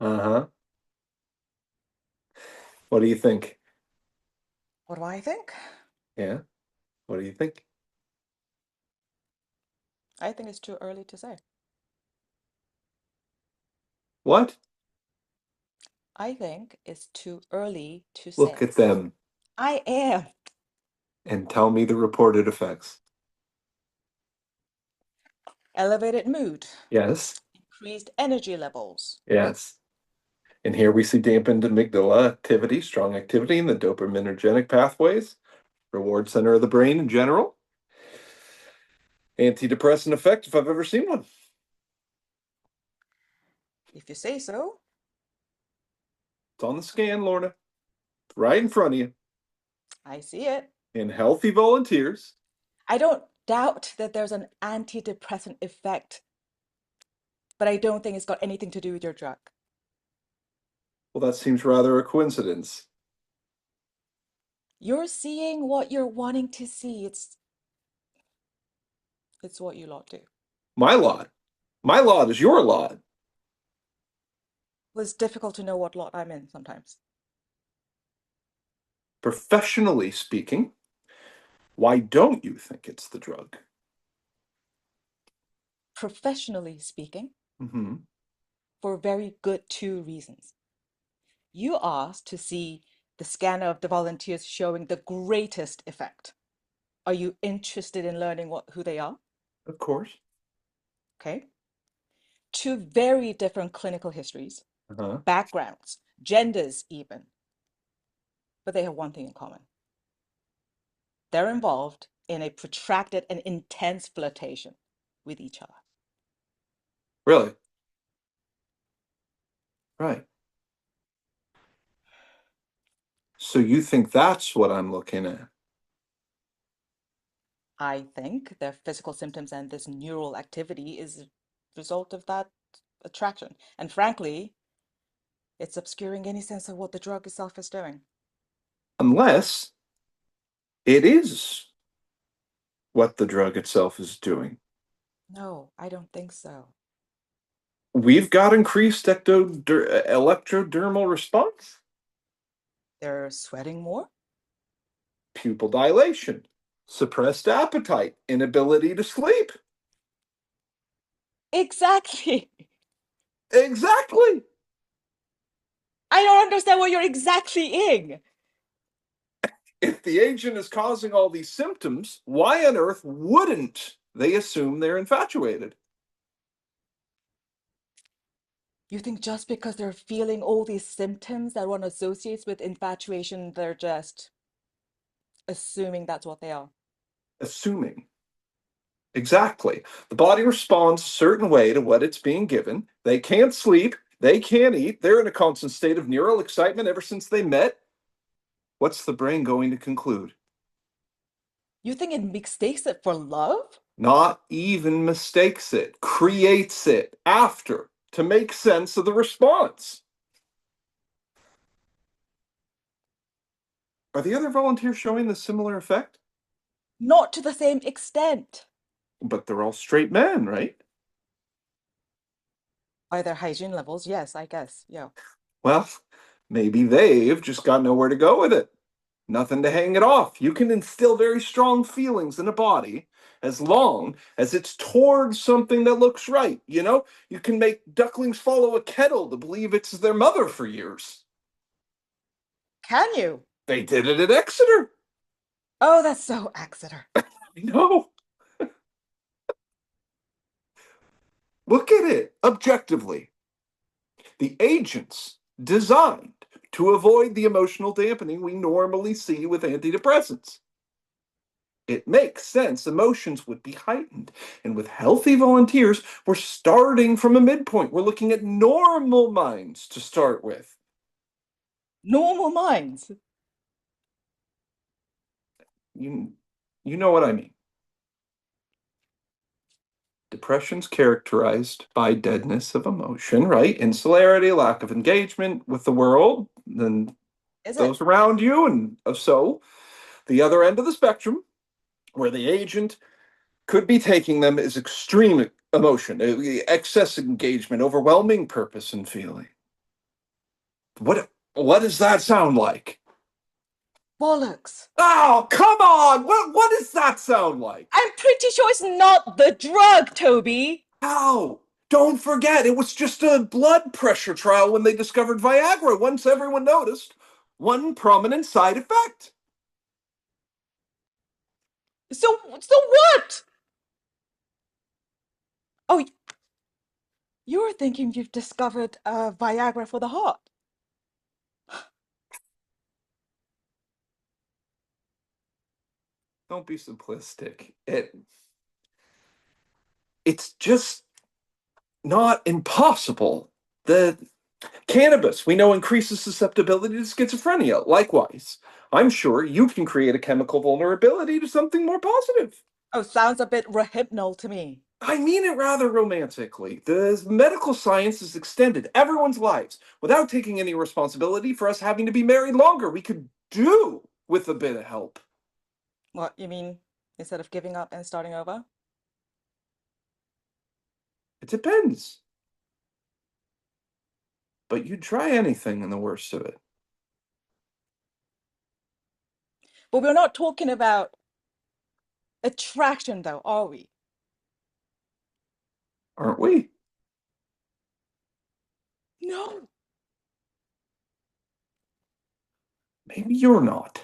Uh-huh. What do you think? What do I think? Yeah, what do you think? I think it's too early to say. What? I think it's too early to Look say. at them I am. and tell me the reported effects. Elevated mood, Yes, increased energy levels. yes. And here we see dampened amygdala activity, strong activity in the dopaminergic pathways, reward center of the brain in general. Antidepressant effect, if I've ever seen one. If you say so, It's on the scan, Lorna, right in front of you. I see it. In healthy volunteers. I don't doubt that there's an antidepressant effect, but I don't think it's got anything to do with your drug. Well, that seems rather a coincidence. You're seeing what you're wanting to see. It's what you lot do. My lot. My lot is your lot. Well, it's difficult to know what lot I'm in sometimes. Professionally speaking, why don't you think it's the drug? Professionally speaking, Mm-hmm. for very good two reasons. You asked to see the scanner of the volunteers showing the greatest effect. Are you interested in learning who they are? Of course. Okay. Two very different clinical histories, Uh-huh. backgrounds, genders even, but they have one thing in common. They're involved in a protracted and intense flirtation with each other. Really? Right. So you think that's what I'm looking at? I think their physical symptoms and this neural activity is a result of that attraction. And frankly, it's obscuring any sense of what the drug itself is doing. Unless it is what the drug itself is doing. No, I don't think so. We've got increased electrodermal response, They're sweating more? pupil dilation, suppressed appetite, inability to sleep. Exactly. Exactly. I don't understand what you're exactly-ing. If the agent is causing all these symptoms, why on earth wouldn't they assume they're infatuated? You think just because they're feeling all these symptoms that one associates with infatuation, they're just assuming that's what they are? Assuming. Exactly. The body responds a certain way to what it's being given. They can't sleep. They can't eat. They're in a constant state of neural excitement ever since they met. What's the brain going to conclude? You think it mistakes it for love? Not even mistakes it, creates it after to make sense of the response. Are the other volunteers showing the similar effect? Not to the same extent. But they're all straight men, right? By their hygiene levels, yes, I guess. Yeah. Well, maybe they've just got nowhere to go with it. Nothing to hang it off. You can instill very strong feelings in a body as long as it's towards something that looks right. You know, you can make ducklings follow a kettle to believe it's their mother for years. Can you? They did it at Exeter. Oh, that's so Exeter. I know. Look at it objectively. The agents designed to avoid the emotional dampening we normally see with antidepressants. It makes sense. Emotions would be heightened. And with healthy volunteers, we're starting from a midpoint. We're looking at normal minds to start with. Normal minds. You, you know what I mean. Depression's characterized by deadness of emotion, right? Insularity, lack of engagement with the world, and Is it? those around you. And so the other end of the spectrum, where the agent could be taking them is extreme emotion, excess engagement, overwhelming purpose and feeling. What does that sound like? Bollocks. Oh, come on! What does that sound like? I'm pretty sure it's not the drug, Toby. How? Don't forget, it was just a blood pressure trial when they discovered Viagra. Once everyone noticed one prominent side effect. So what? Oh, you're thinking you've discovered Viagra for the heart. Don't be simplistic. It's just not impossible. The cannabis, we know, increases susceptibility to schizophrenia. Likewise, I'm sure you can create a chemical vulnerability to something more positive. Oh, sounds a bit rehypnol to me. I mean it rather romantically. The medical science has extended everyone's lives without taking any responsibility for us having to be married longer. We could do with a bit of help. What, you mean instead of giving up and starting over? It depends. But you'd try anything in the worst of it, But we're not talking about attraction, though, are we? aren't we? No. Maybe you're not.